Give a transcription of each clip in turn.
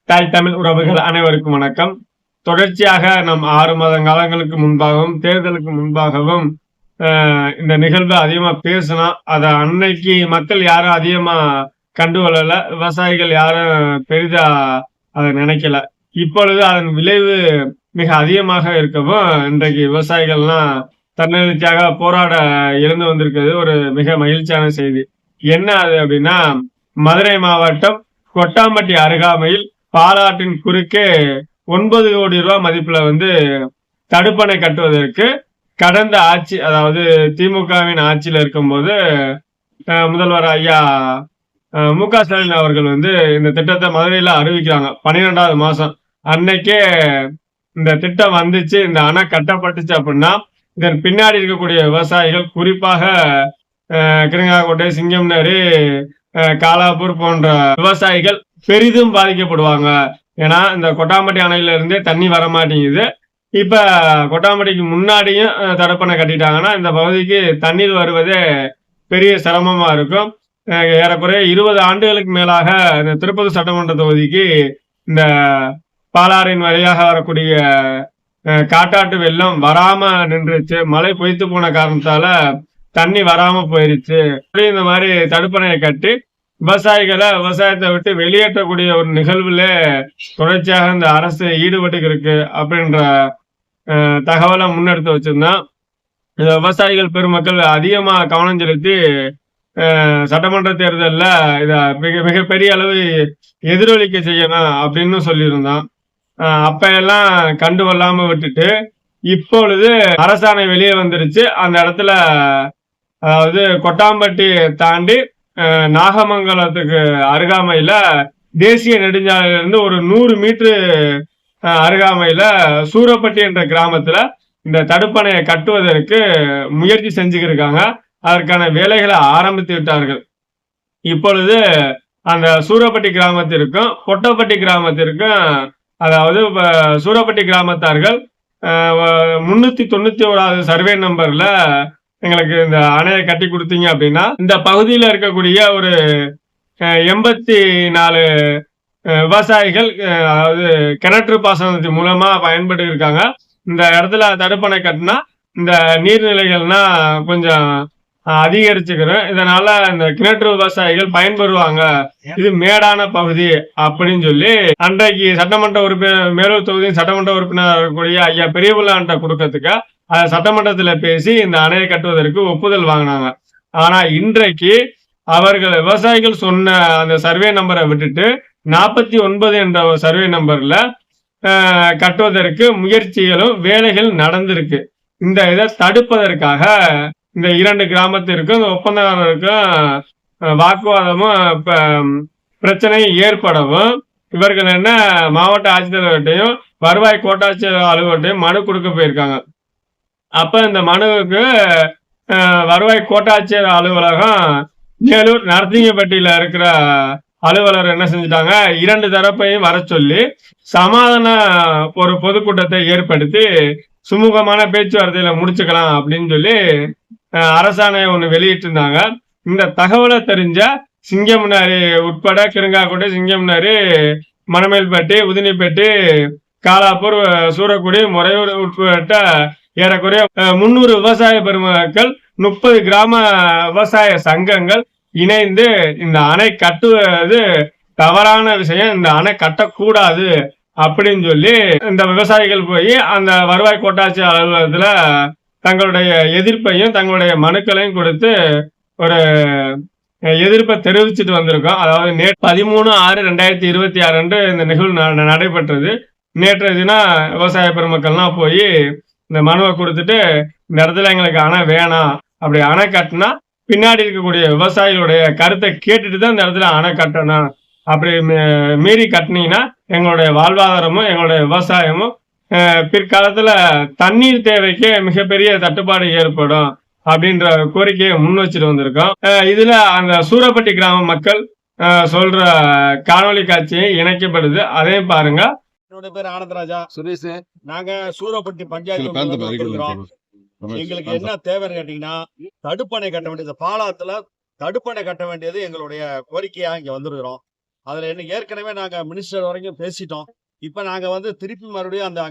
தாய் தமிழ் உறவுகள் அனைவருக்கும் வணக்கம். தொடர்ச்சியாக நம் 6 மாத காலங்களுக்கு முன்பாகவும் தேர்தலுக்கு முன்பாகவும் இந்த நிகழ்வை அதிகமா பேசினா அதை அன்னைக்கு மக்கள் யாரும் அதிகமா கண்டுகொள்ளல, விவசாயிகள் யாரும் பெரிதா அதை நினைக்கல. இப்பொழுது அதன் விளைவு மிக அதிகமாக இருக்கவும் இன்றைக்கு விவசாயிகள்லாம் தன்னெழுச்சியாக போராட எழுந்து வந்திருக்கிறது ஒரு மிக மகிழ்ச்சியான செய்தி. என்ன அது அப்படின்னா, மதுரை மாவட்டம் கொட்டாம்பட்டி அருகாமையில் பாலாற்றின் குறுக்கே 9 கோடி ரூபாய் மதிப்புல தடுப்பணை கட்டுவதற்கு கடந்த ஆட்சி, அதாவது திமுகவின் ஆட்சியில இருக்கும்போது முதல்வர் ஐயா மு.க. ஸ்டாலின் அவர்கள் இந்த திட்டத்தை மதுரையில அறிவிக்கிறாங்க. 12வது மாசம் அன்னைக்கே இந்த திட்டம் வந்துச்சு, இந்த அணை கட்டப்பட்டுச்சு. அப்படின்னா இதன் பின்னாடி இருக்கக்கூடிய விவசாயிகள், குறிப்பாக கிருங்காக்கோட்டை, சிங்கம்னரி, காலாப்பூர் போன்ற விவசாயிகள் பெரிதும் பாதிக்கப்படுவாங்க. ஏன்னா இந்த கொட்டாம்பட்டி அணையில இருந்தே தண்ணி வர மாட்டேங்குது. இப்ப கொட்டாம்பட்டிக்கு முன்னாடியும் தடுப்பணை கட்டிட்டாங்கன்னா இந்த பகுதிக்கு தண்ணீர் வருவதே பெரிய சிரமமா இருக்கும். ஏறக்குறைய 20 ஆண்டுகளுக்கு மேலாக இந்த திருப்பதி சட்டமன்ற தொகுதிக்கு இந்த பாலாறின் வழியாக வரக்கூடிய காட்டாட்டு வெள்ளம் வராம நின்றுச்சு. மழை பொய்த்து போன காரணத்தால தண்ணி வராம போயிருச்சு. இந்த மாதிரி தடுப்பணையை கட்டி விவசாயத்தை விட்டு வெளியேற்றக்கூடிய ஒரு நிகழ்வுல தொடர்ச்சியாக இந்த அரசு ஈடுபட்டு இருக்கு அப்படின்ற தகவலை முன்னெடுத்து வச்சிருந்தா இந்த விவசாயிகள் பெருமக்கள் அதிகமா கவனம் செலுத்தி சட்டமன்ற தேர்தலில் இத மிகப்பெரிய அளவு எதிரொலிக்க செய்யணும் அப்படின்னு சொல்லியிருந்தான். அப்ப எல்லாம் கண்டுகொள்ளாம விட்டுட்டு இப்பொழுது அரசாணை வெளியே வந்துருச்சு. அந்த இடத்துல, அதாவது கொட்டாம்பட்டி தாண்டி நாகமங்கலத்துக்கு அருகாமையில தேசிய நெடுஞ்சாலையிலிருந்து ஒரு 100 மீட்டரு அருகாமையில சூரப்பட்டி என்ற கிராமத்துல இந்த தடுப்பணையை கட்டுவதற்கு முயற்சி செஞ்சுக்கிருக்காங்க. அதற்கான வேலைகளை ஆரம்பித்து விட்டார்கள். இப்பொழுது அந்த சூரப்பட்டி கிராமத்திற்கும் கொட்டப்பட்டி கிராமத்திற்கும், அதாவது சூரப்பட்டி கிராமத்தார்கள் 391வது சர்வே நம்பர்ல எங்களுக்கு இந்த அணையை கட்டி கொடுத்தீங்க அப்படின்னா இந்த பகுதியில இருக்கக்கூடிய ஒரு 84 விவசாயிகள், அதாவது கிணற்று பாசனத்தின் மூலமா பயன்பட்டு இருக்காங்க. இந்த இடத்துல தடுப்பணை கட்டினா இந்த நீர்நிலைகள்னா கொஞ்சம் அதிகரிச்சுக்கிறோம். இதனால இந்த கிணற்று விவசாயிகள் பயன்பெறுவாங்க, இது மேடான பகுதி அப்படின்னு சொல்லி அன்றைக்கு சட்டமன்ற உறுப்பினர், மேலூர் தொகுதியின் சட்டமன்ற உறுப்பினர் கூடிய ஐயா பெரியபுல்லான்ட்ட கொடுக்கறதுக்கு சட்டமன்றத்துல பேசி இந்த அணையை கட்டுவதற்கு ஒப்புதல் வாங்கினாங்க. ஆனா இன்றைக்கு அவர்கள் விவசாயிகள் சொன்ன அந்த சர்வே நம்பரை விட்டுட்டு 49 என்ற சர்வே நம்பர்ல கட்டுவதற்கு முயற்சிகளும் வேலைகள் நடந்திருக்கு. இந்த இதை தடுப்பதற்காக இந்த 2 கிராமத்திற்கும் இந்த ஒப்பந்தக்காரருக்கும் வாக்குவாதமும் பிரச்சனையும் ஏற்படவும் இவர்கள் என்ன மாவட்ட ஆட்சித்தலைவர்கிட்டையும் வருவாய் கோட்டாட்சியர் அலுவலகத்தையும் மனு கொடுக்க போயிருக்காங்க. அப்ப இந்த மனுவுக்கு வருவாய் கோட்டாட்சியர் அலுவலகம் மேலூர் நரசிங்கப்பட்டியில இருக்கிற அலுவலர் என்ன செஞ்சுட்டாங்க, 2 தரப்பையும் வர சொல்லி சமாதான ஒரு பொதுக்கூட்டத்தை ஏற்படுத்தி சுமூகமான பேச்சுவார்த்தையில முடிச்சுக்கலாம் அப்படின்னு சொல்லி அரசாணை ஒண்ணு வெளியிட்டிருந்தாங்க. இந்த தகவலை தெரிஞ்ச சிங்கம்னரி உட்பட கிருங்காக்கோட்டை, சிங்கம்னரி, மணமேல்பட்டி, உதினிப்பட்டி, காலாப்பூர், சூரக்குடி, முறையூர் உட்பட்ட ஏறக்குறைய 300 விவசாய பெருமக்கள், 30 கிராம விவசாய சங்கங்கள் இணைந்து இந்த அணை கட்டுவது தவறான விஷயம், இந்த அணை கட்டக்கூடாது அப்படின்னு சொல்லி இந்த விவசாயிகள் போய் அந்த வருவாய் கோட்டாட்சி அலுவலகத்துல தங்களுடைய எதிர்ப்பையும் தங்களுடைய மனுக்களையும் கொடுத்து ஒரு எதிர்ப்பை தெரிவிச்சுட்டு வந்திருக்கோம். அதாவது 13/6/2026 அன்று இந்த நிகழ்வு நடைபெற்றது. நேற்றைய தினம் விவசாய பெருமக்கள்லாம் போய் இந்த மனுவை கொடுத்துட்டு இந்த இடத்துல எங்களுக்கு அணை வேணாம், அப்படி அணை கட்டினா பின்னாடி இருக்கக்கூடிய விவசாயிகளுடைய கருத்தை கேட்டுட்டு தான் இந்த இடத்துல அணை கட்டணும், அப்படி மீறி கட்டினீங்கன்னா எங்களுடைய வாழ்வாதாரமும் எங்களுடைய விவசாயமும் பிற்காலத்துல தண்ணீர் தேவைக்கு மிகப்பெரிய தட்டுப்பாடு ஏற்படும் அப்படின்ற கோரிக்கையை முன் வச்சுட்டு வந்திருக்கோம். இதுல அந்த சூரப்பட்டி கிராம மக்கள் சொல்ற காணொலி காட்சியை இணைக்கப்படுது, அதையும் பாருங்க. என்னோட பேர் ஆனந்தராஜா சுரேஷ். நாங்க சூரப்பட்டி பஞ்சாயத்து எங்களுக்கு என்ன தேவைன்னு கேட்டீங்கன்னா, தடுப்பணை கட்ட வேண்டியது, பாலாத்துல தடுப்பணை கட்ட வேண்டியது எங்களுடைய கோரிக்கையா இங்க வந்துருக்கிறோம். அதுல என்ன ஏற்கனவே நாங்க மினிஸ்டர் வரைக்கும் பேசிட்டோம். இப்ப நாங்க வந்து திருப்பி மறுபடியும் அந்த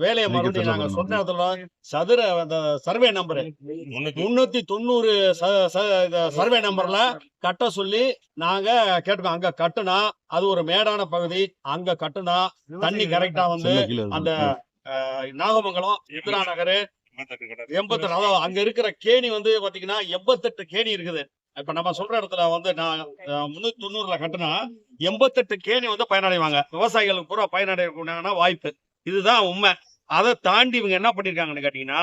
வேலையை மறுபடியும் நாங்க சொன்ன இடத்துல சதுர அந்த சர்வே நம்பர் 390 சர்வே நம்பர்ல கட்ட சொல்லி நாங்க கேட்டோம். அங்க கட்டுனா அது ஒரு மேடான பகுதி, அங்க கட்டுனா தண்ணி கரெக்டா வந்து அந்த நாகமங்கலம், இந்திரா நகர், 88 அதாவது அங்க இருக்கிற கேணி வந்து பாத்தீங்கன்னா 88 கேணி இருக்குது. இப்ப நம்ம சொல்ற இடத்துல வந்து நான் 390ல கட்டுனா 88 கேணி வந்து பயனடைவாங்க. விவசாயிகளுக்கு பூரா பயனடையக்கூடிய வாய்ப்பு இதுதான் உண்மை. அதை தாண்டி இவங்க என்ன பண்ணிருக்காங்கன்னு கேட்டீங்கன்னா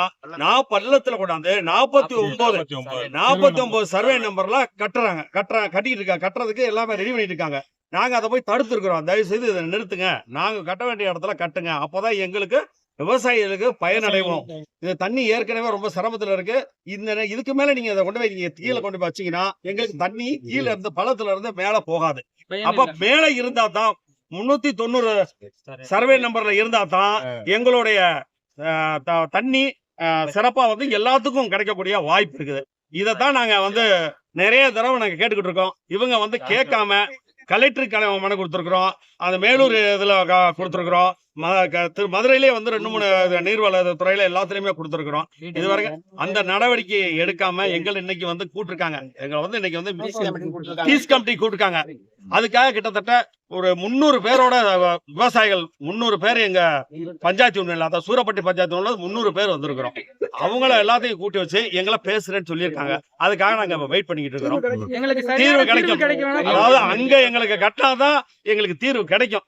பள்ளத்துல கொண்டாந்து 49 சர்வே நம்பர்ல கட்டிட்டு இருக்காங்க. கட்டுறதுக்கு எல்லாமே ரெடி பண்ணிட்டு இருக்காங்க. நாங்க அதை போய் தடுத்துருக்கிறோம். தயவு செய்து இதை நிறுத்துங்க, நாங்க கட்ட வேண்டிய இடத்துல கட்டுங்க, அப்பதான் எங்களுக்கு விவசாயிகளுக்கு பயனடைவோம். இது தண்ணி ஏற்கனவே ரொம்ப சிரமத்துல இருக்கு. இதுக்கு மேல நீங்க இதை கொண்டு போய் நீங்க கீழே கொண்டு போய் வச்சீங்கன்னா எங்களுக்கு தண்ணி கீழே இருந்து பள்ளத்துல இருந்து மேல போகாது. அப்ப மேல இருந்தா தான் 390 சர்வே நம்பர்ல இருந்தா தான் எங்களுடைய தண்ணி சிறப்பா வந்து எல்லாத்துக்கும் கிடைக்கக்கூடிய வாய்ப்பு இருக்குது. இதைத்தான் நாங்க வந்து நிறைய தடவை நாங்க கேட்டுக்கிட்டு இருக்கோம். இவங்க வந்து கேட்காம கலெக்டருக்கு மனு கொடுத்துருக்குறோம், அந்த மேலூர் இதுல கொடுத்துருக்குறோம், மதுரையிலே வந்து 2-3 நீர்வள துறையில எல்லாத்துலயுமே கொடுத்துருக்குறோம். இதுவரைக்கும் அந்த நடவடிக்கையை எடுக்காம எங்களை இன்னைக்கு வந்து கூட்டிருக்காங்க. எங்களை வந்து இன்னைக்கு வந்து பீஸ் கமிட்டி கூட்டிருக்காங்க. அதுக்காக கிட்டத்தட்ட ஒரு 300 பேரோட விவசாயிகள் 300 பேர் எங்க பஞ்சாயத்து யூனியன்ல, அதாவது சூரப்பட்டி பஞ்சாயத்து யூனியன்ல 300 பேர் வந்திருக்கிறோம். அவங்கள எல்லாத்தையும் கூட்டி வச்சு எங்களை பேசுறேன்னு சொல்லியிருக்காங்க. அதுக்காக நாங்க வெயிட் பண்ணிக்கிட்டு இருக்கிறோம். தீர்வு கிடைக்கும். அதாவது அங்க எங்களுக்கு கட்டினாதான் எங்களுக்கு தீர்வு கிடைக்கும்.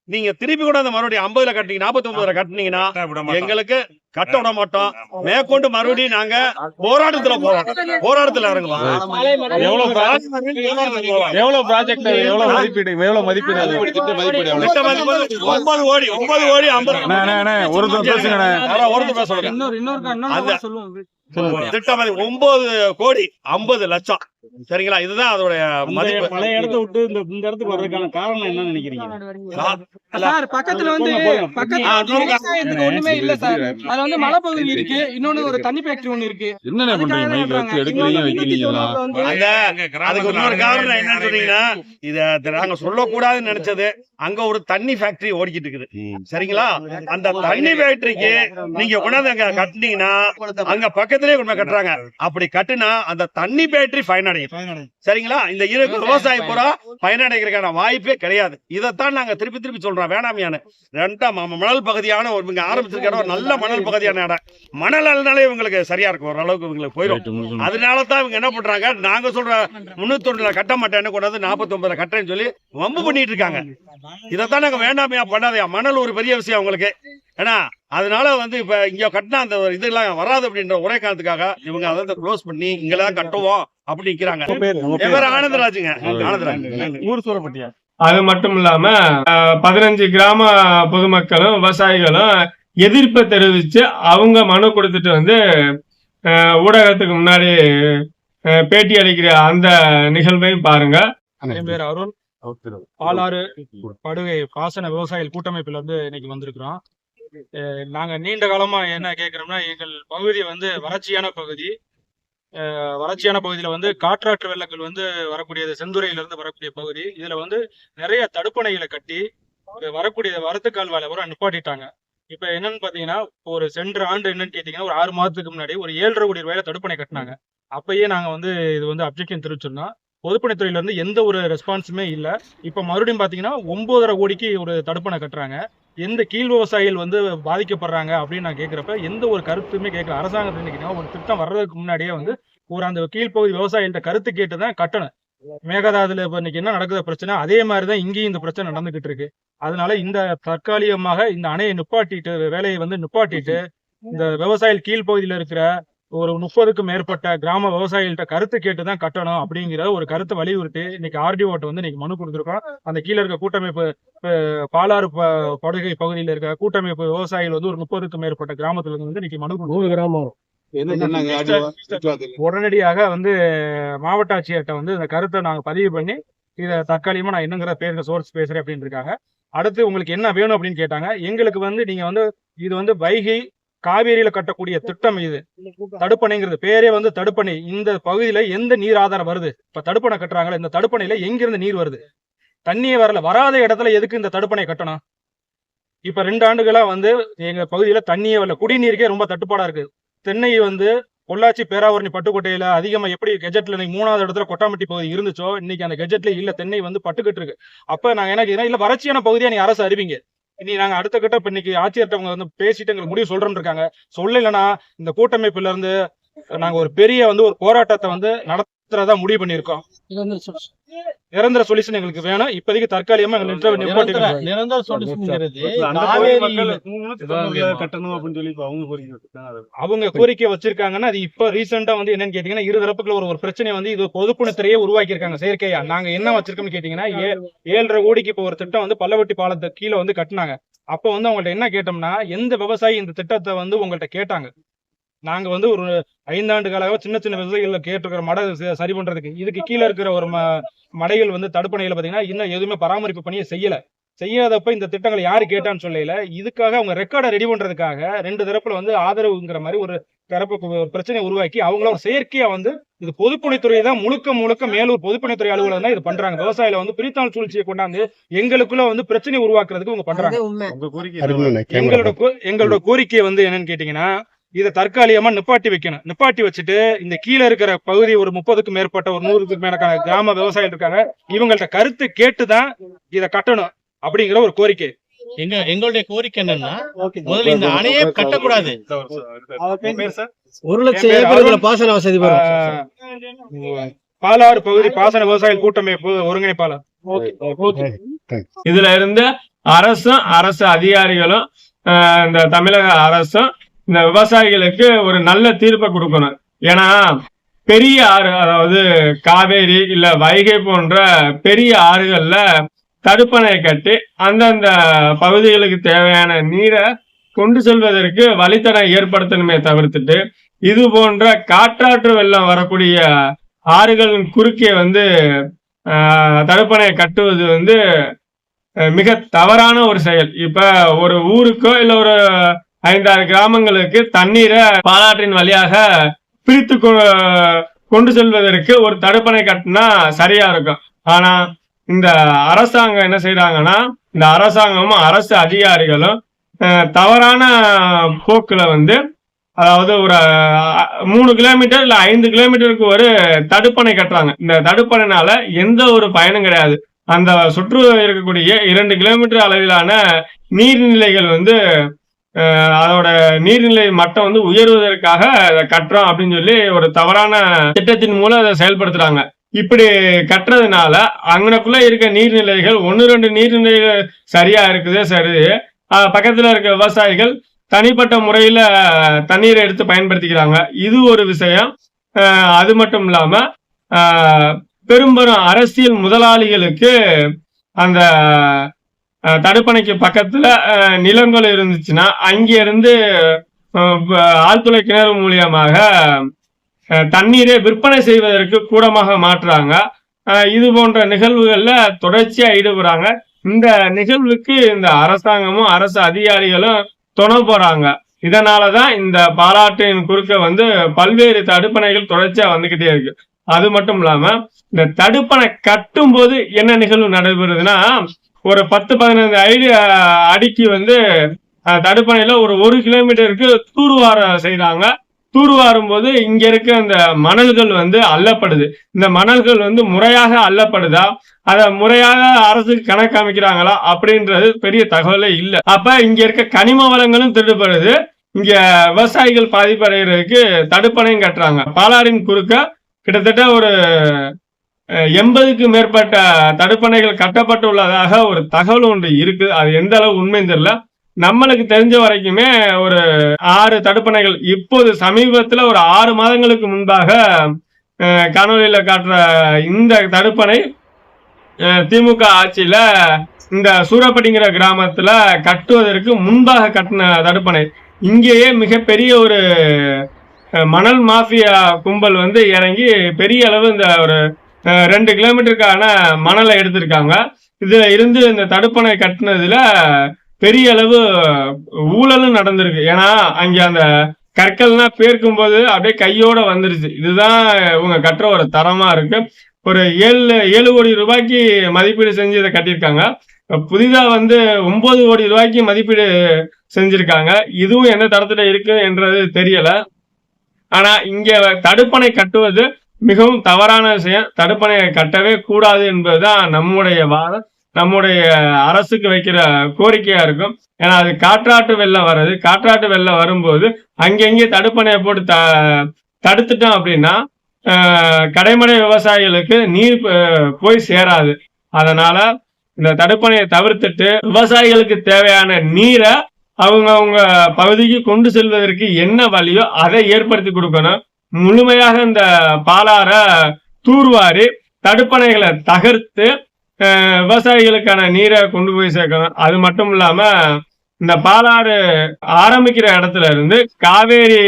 நீங்க திருப்பி கூட அந்த மறுபடியும் 50ல கட்டினீங்க 49ல கட்டினீங்கன்னா எங்களுக்கு கட்ட விட மாட்டோம். மேற்கொண்டு மறுபடியும் நாங்க போராட்டத்துல இறங்குவோம். எவ்வளவு ப்ராஜெக்ட், எவ்வளவு மதிப்பீடு 9 கோடி 50 திட்டம் 9 கோடி 50 லட்சம். சரிங்களா? இதுதான் அதோட மதிப்பு. பழைய இடத்தை விட்டு இந்த இடத்துக்கு வர்றதுக்கான காரணம் என்ன நினைக்கிறீங்க? பக்கத்துல வந்து விவசாயத்துக்கு ஒண்ணுமே இல்ல சார். அது வந்து மலைப்பகுதி இருக்கு, இன்னொன்னு ஒரு தண்ணி ஃபேக்டரி ஒண்ணு இருக்கு. என்னென்ன பண்றீங்க? அதுக்கு இன்னொரு காரணம் என்னன்னு சொன்னீங்கன்னா, இத நாங்க சொல்லக்கூடாதுன்னு நினைச்சது, அங்க ஒரு தண்ணி ஃபேக்டரி ஓடிக்கிட்டு இருக்குது. சரிங்களா? அந்த தண்ணி ஃபேக்டரிக்கு நீங்க கொண்டாந்து அங்க கட்டினீங்கன்னா அங்க பக்கத்திலேயே கொண்டு கட்டுறாங்க. அப்படி கட்டுனா அந்த தண்ணி ஃபேக்டரி பயனடையும். சரிங்களா? இந்த விவசாய பூரா பயனடைகிறதுக்கான வாய்ப்பே கிடையாது. இதைத்தான் நாங்க திருப்பி திருப்பி சொல்றோம், வேணாமியான மணல் பகுதியான இவங்க ஆரம்பிச்சிருக்க இடம் நல்ல மணல் பகுதியான இடம். மணல் அல்னாலே இவங்களுக்கு சரியா இருக்கும், ஓரளவுக்கு இவங்களுக்கு போயிடும். அதனாலதான் இவங்க என்ன பண்றாங்க, நாங்க சொல்ற 390ல கட்ட மாட்டேன்னு கொண்டாந்து 49ல கட்டுறேன்னு சொல்லி வம்பு பண்ணிட்டு இருக்காங்க. இதைத்தான் நாங்க வேண்டாமையா பண்ணாதையா. மணல் ஒரு பெரிய விஷயம் அவங்களுக்கு. ஏன்னா அதனால வந்து இப்ப இங்க கட்டினா அந்த இதெல்லாம் வராது அப்படின்ற ஒரே காரணத்துக்காக இவங்க அதை க்ளோஸ் பண்ணி இங்கெல்லாம் கட்டுவோம் அப்படி நிக்கிறாங்க. ஆனந்தராஜுங்க, ஆனந்தராஜ், ஊர் சூரப்பட்டியா. அது மட்டும் இல்லாம 15 கிராம பொதுமக்களும் விவசாயிகளும் எதிர்ப்பை தெரிவிச்சு அவங்க மனு கொடுத்துட்டு வந்து ஊடகத்துக்கு முன்னாடி பேட்டி அளிக்கிற அந்த நிகழ்வையும் பாருங்க. என் பேர் அருண். பாலாறு படுகை பாசன விவசாயிகள் கூட்டமைப்புல வந்து இன்னைக்கு வந்திருக்கிறோம். நாங்க நீண்ட காலமா என்ன கேட்கிறோம்னா, எங்கள் பகுதி வந்து வறட்சியான பகுதி. வறட்சியான பகுதியில வந்து காற்றாற்று வெள்ளங்கள் வந்து வரக்கூடியது, செந்துறையில இருந்து வரக்கூடிய பகுதி. இதுல வந்து நிறைய தடுப்பணைகளை கட்டி வரக்கூடிய வரத்துக்கால் வேலை வர நிப்பாட்டிட்டாங்க. இப்ப என்னன்னு பாத்தீங்கன்னா, ஒரு சென்ற ஆண்டு என்னன்னு கேட்டீங்கன்னா, ஒரு 6 மாதத்துக்கு முன்னாடி ஒரு 7.5 கோடி ரூபாயில தடுப்பணை கட்டினாங்க. அப்பயே நாங்க வந்து இது வந்து அப்ஜெக்ஷன் தெரிவிச்சிருந்தோம். பொதுப்பணித்துறையில இருந்து எந்த ஒரு ரெஸ்பான்ஸுமே இல்ல. இப்ப மறுபடியும் பாத்தீங்கன்னா 9.5 கோடிக்கு ஒரு தடுப்பணை கட்டுறாங்க. எந்த கீழ் விவசாயிகள் வந்து பாதிக்கப்படுறாங்க அப்படின்னு நான் கேட்கிறப்ப எந்த ஒரு கருத்துமே கேட்கல. அரசாங்கத்துல ஒரு திட்டம் வர்றதுக்கு முன்னாடியே வந்து ஒரு அந்த கீழ்ப்பகுதி விவசாயிகிட்ட கருத்து கேட்டுதான் கட்டணும். மேகதாதுல இப்ப இன்னைக்கு என்ன நடக்குது பிரச்சனை, அதே மாதிரிதான் இங்கேயும் இந்த பிரச்சனை நடந்துகிட்டு இருக்கு. அதனால இந்த தற்காலிகமாக இந்த அணையை நிப்பாட்டிட்டு, வேலையை வந்து நிப்பாட்டிட்டு, இந்த விவசாயிகள் கீழ்ப்பகுதியில இருக்கிற ஒரு 30க்கும் மேற்பட்ட கிராம விவசாயிகள்கிட்ட கருத்து கேட்டுதான் கட்டணும் அப்படிங்கிற ஒரு கருத்தை வலியுறுத்தி இன்னைக்கு ஆர்டிஓட்ட வந்து இன்னைக்கு மனு கொடுத்துருக்கோம். அந்த கீழே இருக்க கூட்டமைப்பு பாலாறு படுகை பகுதியில் இருக்க கூட்டமைப்பு விவசாயிகள் வந்து ஒரு 30க்கும் மேற்பட்ட கிராமத்துல இருந்து வந்து இன்னைக்கு மனு 100 கிராமம் உடனடியாக வந்து மாவட்ட ஆட்சியர்கிட்ட வந்து இந்த கருத்தை நாங்க பதிவு பண்ணி இதை தற்காலிகமா நான் என்னங்கிற பேருங்க சோர்ஸ் பேசுறேன் அப்படின்னு இருக்காங்க. அடுத்து உங்களுக்கு என்ன வேணும் அப்படின்னு கேட்டாங்க. எங்களுக்கு வந்து நீங்க வந்து இது வந்து வைகை காவேரியில கட்டக்கூடிய திட்டம், இது தடுப்பணைங்கிறது பேரே வந்து தடுப்பணை. இந்த பகுதியில எந்த நீர் ஆதாரம் வருது, இப்ப தடுப்பணை கட்டுறாங்களா, இந்த தடுப்பணையில எங்கிருந்து நீர் வருது, தண்ணியே வரல, வராத இடத்துல எதுக்கு இந்த தடுப்பணை கட்டணும்? இப்ப 2 ஆண்டுகளா வந்து எங்க பகுதியில தண்ணியே வரல, குடிநீருக்கே ரொம்ப தட்டுப்பாடா இருக்கு. தென்னை வந்து பொள்ளாச்சி, பேராவூரணி, பட்டுக்கோட்டையில அதிகமா எப்படி கெஜெட்ல இன்னைக்கு 3வது இடத்துல கொட்டாம்பட்டி பகுதி இருந்துச்சோ, இன்னைக்கு அந்த கெஜெட்ல இல்ல, தென்னை வந்து பட்டுக்கிட்டு இருக்கு. அப்ப நாங்க என்ன கேக்குறோம், இல்ல வறட்சியான பகுதியா நீங்க அரசு அறிவிங்க. இனி நாங்க அடுத்த கட்ட இப்ப இன்னைக்கு ஆட்சியர்கிட்ட அவங்க வந்து பேசிட்டு எங்களுக்கு முடிவு சொல்றோம்னு இருக்காங்க. சொல்லலைன்னா இந்த கூட்டமைப்புல இருந்து நாங்க ஒரு பெரிய வந்து ஒரு போராட்டத்தை வந்து நடத்துறதா முடிவு பண்ணியிருக்கோம். நிரந்தர சொல்யூஷன் எங்களுக்கு வேணும். இப்போதைக்கு தற்காலிகமா நிரந்தர சொல்யூஷன்ங்கிறது கட்டணும் அப்படின்னு சொல்லி அவங்க கோரிக்கை அவங்க கோரிக்கை வச்சிருக்காங்கன்னா, அது இப்ப ரீசெண்டா வந்து என்னன்னு கேட்டீங்கன்னா, இரு தரப்புக்குள்ள ஒரு பிரச்சனை வந்து இது பொதுப்பணித்துறையே உருவாக்கி இருக்காங்க செயற்கையா. நாங்க என்ன வச்சிருக்கோம்னு கேட்டீங்கன்னா, 7.5 கோடிக்கு இப்போ ஒரு திட்டம் வந்து பல்லவட்டி பாலத்தை கீழே வந்து கட்டினாங்க. அப்ப வந்து அவங்கள்ட்ட என்ன கேட்டோம்னா, எந்த விவசாயி இந்த திட்டத்தை வந்து உங்கள்ட்ட கேட்டாங்க? நாங்க வந்து ஒரு 5 ஆண்டு காலாக சின்ன சின்ன விவசாயிகள் கேட்டிருக்கிற மடை சரி பண்றதுக்கு, இதுக்கு கீழே இருக்கிற ஒரு மடைகள் வந்து தடுப்பணையில பாத்தீங்கன்னா இன்னும் எதுவுமே பராமரிப்பு பணியை செய்யாதப்ப இந்த திட்டங்களை யாரு கேட்டான்னு சொல்லல. இதுக்காக அவங்க ரெக்கார்டை ரெடி பண்றதுக்காக 2 தரப்புல வந்து ஆதரவுங்கிற மாதிரி ஒரு தரப்பு ஒரு பிரச்சனையை உருவாக்கி அவங்கள ஒரு செயற்கையா வந்து இது பொதுப்பணித்துறை தான் முழுக்க மேலூர் பொதுப்பணித்துறை அலுவலகம் தான் இது பண்றாங்க. விவசாயில வந்து பிரித்தாள் சூழ்ச்சியை கொண்டாந்து எங்களுக்குள்ள வந்து பிரச்சனை உருவாக்குறதுக்கு அவங்க பண்றாங்க. எங்களோட கோரிக்கை வந்து என்னன்னு கேட்டீங்கன்னா, இதை தற்காலிகமா நிப்பாட்டி வச்சுட்டு இந்த கீழே இருக்கிற பகுதி ஒரு 30க்கும் மேற்பட்ட ஒரு 100க்கும் மேற்பட்ட கிராம விவசாயிகள் இருக்காங்க, இவங்கள்ட்ட கருத்து கேட்டுதான் இதை கட்டணும் அப்படிங்கிற ஒரு கோரிக்கை. எங்களுடைய கோரிக்கை என்னன்னா, முதல்ல இந்த அணையை கட்டக்கூடாது. 1 லட்சம் ஏக்கர் பாசன வசதி பாலாறு பகுதி பாசன விவசாயிகள் கூட்டமைப்பு ஒருங்கிணைப்பாளர். இதுல இருந்து அரசு அதிகாரிகளும் இந்த தமிழக அரசும் இந்த விவசாயிகளுக்கு ஒரு நல்ல தீர்ப்பை கொடுக்கணும். ஏன்னா பெரிய ஆறு, அதாவது காவேரி இல்ல வைகை போன்ற பெரிய ஆறுகள்ல தடுப்பணை கட்டி அந்தந்த பகுதிகளுக்கு தேவையான நீரை கொண்டு செல்வதற்கு வழித்தடை ஏற்படுத்தணுமே தவிர்த்துட்டு, இது போன்ற காற்றாற்று வெள்ளம் வரக்கூடிய ஆறுகளின் குறுக்கே வந்து தடுப்பணையை கட்டுவது வந்து மிக தவறான ஒரு செயல். இப்ப ஒரு ஊருக்கோ இல்ல ஒரு 5-6 கிராமங்களுக்கு தண்ணீரை பாலாற்றின் வழியாக பிரித்து கொண்டு செல்வதற்கு ஒரு தடுப்பணை கட்டினா சரியா இருக்கும். ஆனா இந்த அரசாங்கம் என்ன செய்யறாங்கன்னா, இந்த அரசாங்கமும் அரசு அதிகாரிகளும் தவறான போக்குல வந்து, அதாவது ஒரு 3 கிலோமீட்டர் இல்ல 5 கிலோமீட்டருக்கு ஒரு தடுப்பணை கட்டுறாங்க. இந்த தடுப்பணைனால எந்த ஒரு பயனும் கிடையாது. அந்த சுற்று இருக்கக்கூடிய 2 கிலோமீட்டர் அளவிலான நீர்நிலைகள் வந்து அதோட நீர்நிலை மட்டம் வந்து உயர்வதற்காக அதை கட்டுறோம் அப்படின்னு சொல்லி ஒரு தவறான திட்டத்தின் மூலம் அதை செயல்படுத்துறாங்க. இப்படி கட்டுறதுனால அங்கனக்குள்ள இருக்க நீர்நிலைகள் 1-2 நீர்நிலைகள் சரியா இருக்குது, சரி, பக்கத்துல இருக்க விவசாயிகள் தனிப்பட்ட முறையில தண்ணீரை எடுத்து பயன்படுத்திக்கிறாங்க. இது ஒரு விஷயம். அது மட்டும் இல்லாம பெரும்பெரும் அரசியல் முதலாளிகளுக்கு அந்த தடுப்பணைக்கு பக்கத்துல நிலங்கள் இருந்துச்சுன்னா அங்கிருந்து ஆழ்துளை கிணறு மூலியமாக தண்ணீரை விற்பனை செய்வதற்கு கூடமாக மாற்றுறாங்க. இது போன்ற நிகழ்வுகள்ல தொடர்ச்சியா ஈடுபடுறாங்க. இந்த நிகழ்வுக்கு இந்த அரசாங்கமும் அரசு அதிகாரிகளும் துணை போறாங்க. இதனாலதான் இந்த பாலாற்றின் குறுக்க வந்து பல்வேறு தடுப்பணைகள் தொடர்ச்சியா வந்துகிட்டே இருக்கு. அது மட்டும் இல்லாம இந்த தடுப்பணை கட்டும் போது என்ன நிகழ்வு நடைபெறுதுன்னா, ஒரு 10-15 அடிக்கு வந்து தடுப்பணையில ஒரு 1 கிலோமீட்டருக்கு தூர்வார செய்யறாங்க. தூர்வாரும் போது இங்க இருக்க அந்த மணல்கள் வந்து அள்ளப்படுது. இந்த மணல்கள் வந்து முறையாக அள்ளப்படுதா, அத முறையாக அரசுக்கு கணக்கு அமைக்கிறாங்களா அப்படின்றது பெரிய தகவலே இல்லை. அப்ப இங்க இருக்க கனிம வளங்களும் திருடுபடுது. இங்க விவசாயிகள் பாதிப்படைகிறதுக்கு தடுப்பணையும் கட்டுறாங்க. பாலாறின் குறுக்க கிட்டத்தட்ட ஒரு 80க்கும் மேற்பட்ட தடுப்பணைகள் கட்டப்பட்டுள்ளதாக ஒரு தகவல் ஒன்று இருக்கு. அது எந்த அளவு உண்மைன்னு தெரியல. நம்மளுக்கு தெரிஞ்ச வரைக்குமே ஒரு 6 தடுப்பணைகள் இப்போது சமீபத்துல ஒரு 6 மாதங்களுக்கு முன்பாக காணொலியில காட்டுற இந்த தடுப்பணை திமுக ஆட்சியில இந்த சூரப்பட்டிங்கிற கிராமத்துல கட்டுவதற்கு முன்பாக கட்டின தடுப்பணை. இங்கேயே மிகப்பெரிய ஒரு மணல் மாஃபியா கும்பல் வந்து இறங்கி பெரிய அளவு இந்த ஒரு 2 கிலோமீட்டருக்கான மணலை எடுத்திருக்காங்க. இதுல இருந்து இந்த தடுப்பணை கட்டினதுல பெரிய அளவு ஊழலும் நடந்திருக்கு. ஏன்னா அங்க அந்த கற்கள்லாம் பேர்க்கும் போது அப்படியே கையோட வந்துருச்சு. இதுதான் இவங்க கட்டுற ஒரு தரமா இருக்கு. ஒரு 7 கோடி ரூபாய்க்கு மதிப்பீடு செஞ்சு இதை கட்டியிருக்காங்க. புதிதா 9 கோடி ரூபாய்க்கு மதிப்பீடு செஞ்சிருக்காங்க. இதுவும் எந்த தரத்துல இருக்கு என்றது தெரியல. ஆனா இங்க தடுப்பணை கட்டுவது மிகவும் தவறான விஷயம். தடுப்பணையை கட்டவே கூடாது என்பதுதான் நம்முடைய வாதம், நம்முடைய அரசுக்கு வைக்கிற கோரிக்கையா இருக்கும். ஏன்னா அது காற்றாட்டு வெள்ளம் வர்றது, காற்றாட்டு வெள்ளம் வரும்போது அங்கங்கே தடுப்பணையை போட்டு தடுத்துட்டோம் அப்படின்னா கடைமடை விவசாயிகளுக்கு நீர் போய் சேராது. அதனால இந்த தடுப்பணையை தவிர்த்துட்டு விவசாயிகளுக்கு தேவையான நீரை அவங்க பகுதிக்கு கொண்டு செல்வதற்கு என்ன வழியோ அதை ஏற்படுத்தி கொடுக்கணும். முழுமையாக இந்த பாலாற தூர்வாரி தடுப்பணைகளை தகர்த்து விவசாயிகளுக்கான நீரை கொண்டு போய் சேர்க்கணும். அது மட்டும் இல்லாம இந்த பாலாறு ஆரம்பிக்கிற இடத்துல இருந்து காவேரி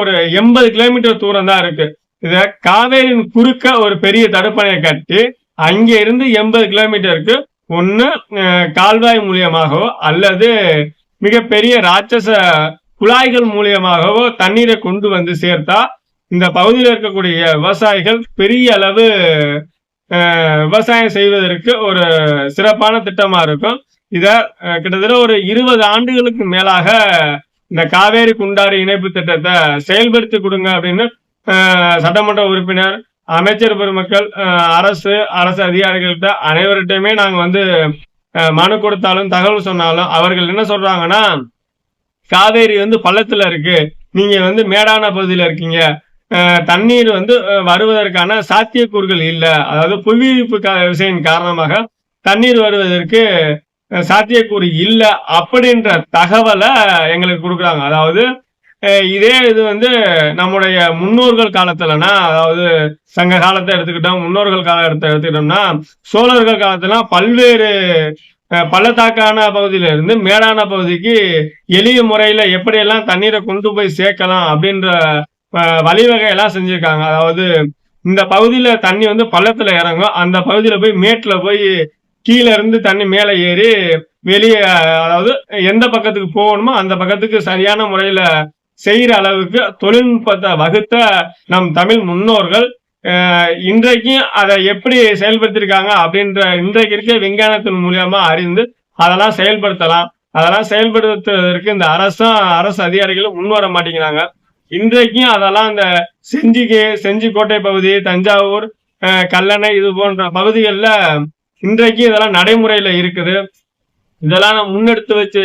ஒரு 80 கிலோமீட்டர் தூரம் தான் இருக்கு. இத காவேரியின் குறுக்க ஒரு பெரிய தடுப்பணையை கட்டி அங்க இருந்து 80 கிலோமீட்டருக்கு ஒண்ணு கால்வாய் மூலியமாகவோ அல்லது மிகப்பெரிய ராட்சச குழாய்கள் மூலியமாகவோ தண்ணீரை கொண்டு வந்து சேர்த்தா இந்த பகுதியில் இருக்கக்கூடிய விவசாயிகள் பெரிய அளவு விவசாயம் செய்வதற்கு ஒரு சிறப்பான திட்டமா இருக்கும். இத கிட்டத்தட்ட ஒரு 20 ஆண்டுகளுக்கு மேலாக இந்த காவேரி குண்டாறு இணைப்பு திட்டத்தை செயல்படுத்தி கொடுங்க அப்படின்னு சட்டமன்ற உறுப்பினர், அமைச்சர் பெருமக்கள், அரசு அதிகாரிகள்கிட்ட அனைவர்கிட்டயுமே நாங்க மனு கொடுத்தாலும் தகவல் சொன்னாலும் அவர்கள் என்ன சொல்றாங்கன்னா, காவேரி பள்ளத்துல இருக்கு, நீங்க மேடான பகுதியில இருக்கீங்க, தண்ணீர் வருவதற்கான சாத்தியக்கூறுகள் இல்லை, அதாவது புவியீர்ப்பு விசையின் காரணமாக தண்ணீர் வருவதற்கு சாத்தியக்கூறு இல்லை அப்படின்ற தகவலை எங்களுக்கு கொடுக்குறாங்க. அதாவது இதே இது நம்முடைய முன்னோர்கள் காலத்துலனா, அதாவது சங்க காலத்தை எடுத்துக்கிட்டோம், முன்னோர்கள் காலத்தை எடுத்துக்கிட்டோம்னா சோழர்கள் காலத்துல பல்வேறு பள்ளத்தாக்கான பகுதியில இருந்து மேடான பகுதிக்கு எளிய முறையில எப்படியெல்லாம் தண்ணீரை கொண்டு போய் சேர்க்கலாம் அப்படின்ற வழிவகையெல்லாம் செஞ்சிருக்காங்க. அதாவது இந்த பகுதியில தண்ணி பள்ளத்துல இறங்கும், அந்த பகுதியில போய் மேட்டுல போய் கீழே இருந்து தண்ணி மேலே ஏறி வெளியே, அதாவது எந்த பக்கத்துக்கு போகணுமோ அந்த பக்கத்துக்கு சரியான முறையில செய்யற அளவுக்கு தொழில்நுட்பத்தை வகுத்த நம் தமிழ் முன்னோர்கள் இன்றைக்கும் அதை எப்படி செயல்படுத்திருக்காங்க அப்படின்ற இன்றைக்கு இருக்க விஞ்ஞானத்தின் மூலியமா அறிந்து அதெல்லாம் செயல்படுத்தலாம். அதெல்லாம் செயல்படுத்துவதற்கு இந்த அரசு அதிகாரிகளும் முன் வர மாட்டேங்கிறாங்க. இன்றைக்கும் அதெல்லாம் இந்த செஞ்சிக்கோட்டை பகுதி, தஞ்சாவூர், கல்லணை இது போன்ற பகுதிகளில் இன்றைக்கு இதெல்லாம் நடைமுறையில இருக்குது. இதெல்லாம் முன்னெடுத்து வச்சு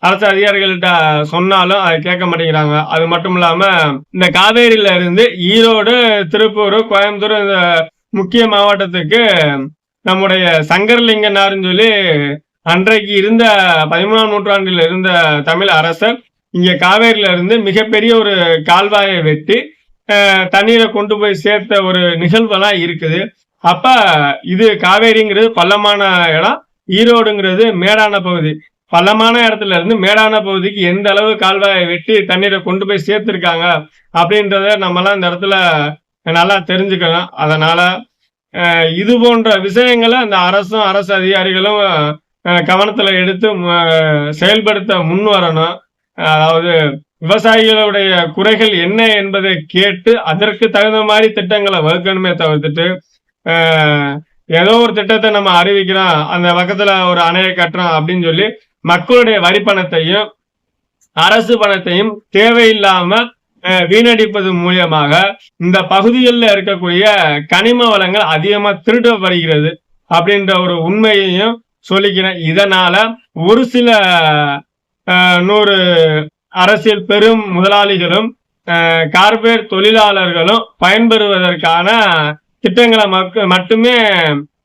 அரசு அதிகாரிகள்கிட்ட சொன்னாலும் அதை கேட்க மாட்டேங்கிறாங்க. அது மட்டும் இல்லாம இந்த காவேரியில இருந்து ஈரோடு, திருப்பூர், கோயம்புத்தூர் இந்த முக்கிய மாவட்டத்துக்கு நம்முடைய சங்கரலிங்கனார்னு சொல்லி அன்றைக்கு இருந்த 13ஆம் நூற்றாண்டில் இருந்த தமிழ் அரசர் இங்க காவேரியில இருந்து மிகப்பெரிய ஒரு கால்வாயை வெட்டி தண்ணீரை கொண்டு போய் சேர்த்த ஒரு நிகழ்வெல்லாம் இருக்குது. அப்ப இது காவேரிங்கிறது பள்ளமான இடம், ஈரோடுங்கிறது மேடான பகுதி. பள்ளமான இடத்துல இருந்து மேடான பகுதிக்கு எந்த அளவு கால்வாயை வெட்டி தண்ணீரை கொண்டு போய் சேர்த்திருக்காங்க அப்படின்றத நம்மலாம் இந்த இடத்துல நல்லா தெரிஞ்சுக்கணும். அதனால இது போன்ற விஷயங்களை அந்த அரசு அதிகாரிகளும் கவனத்துல எடுத்து செயல்படுத்த முன் வரணும். அதாவது விவசாயிகளுடைய குறைகள் என்ன என்பதை கேட்டு அதற்கு தகுந்த மாதிரி திட்டங்களை வகுக்கணுமே தவிர்த்துட்டு ஏதோ ஒரு திட்டத்தை நம்ம அறிவிக்கிறோம், அந்த பக்கத்துல ஒரு அணையை கட்டுறோம் அப்படின்னு சொல்லி மக்களுடைய வரி பணத்தையும் அரசு பணத்தையும் தேவையில்லாம வீணடிப்பது மூலியமாக இந்த பகுதிகளில் இருக்கக்கூடிய கனிம வளங்கள் அதிகமா திருடப்படுகிறது அப்படின்ற ஒரு உண்மையையும் சொல்லிக்கிறேன். இதனால ஒரு சில 100 அரசியல் பெரும் முதலாளிகளும் கார்பரேட் தொழிலாளர்களும் பயன்பெறுவதற்கான திட்டங்களை மட்டுமே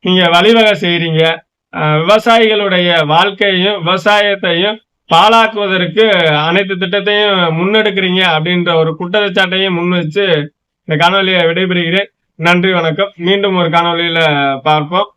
நீங்க வழிவகை செய்றீங்க. விவசாயிகளுடைய வாழ்க்கையையும் விவசாயத்தையும் பாழாக்குவதற்கு அனைத்து திட்டத்தையும் முன்னெடுக்கிறீங்க அப்படின்ற ஒரு குற்றச்சாட்டையும் முன் வச்சு இந்த காணொலியை விடைபெறுகிறேன். நன்றி, வணக்கம். மீண்டும் ஒரு காணொலியில பார்ப்போம்.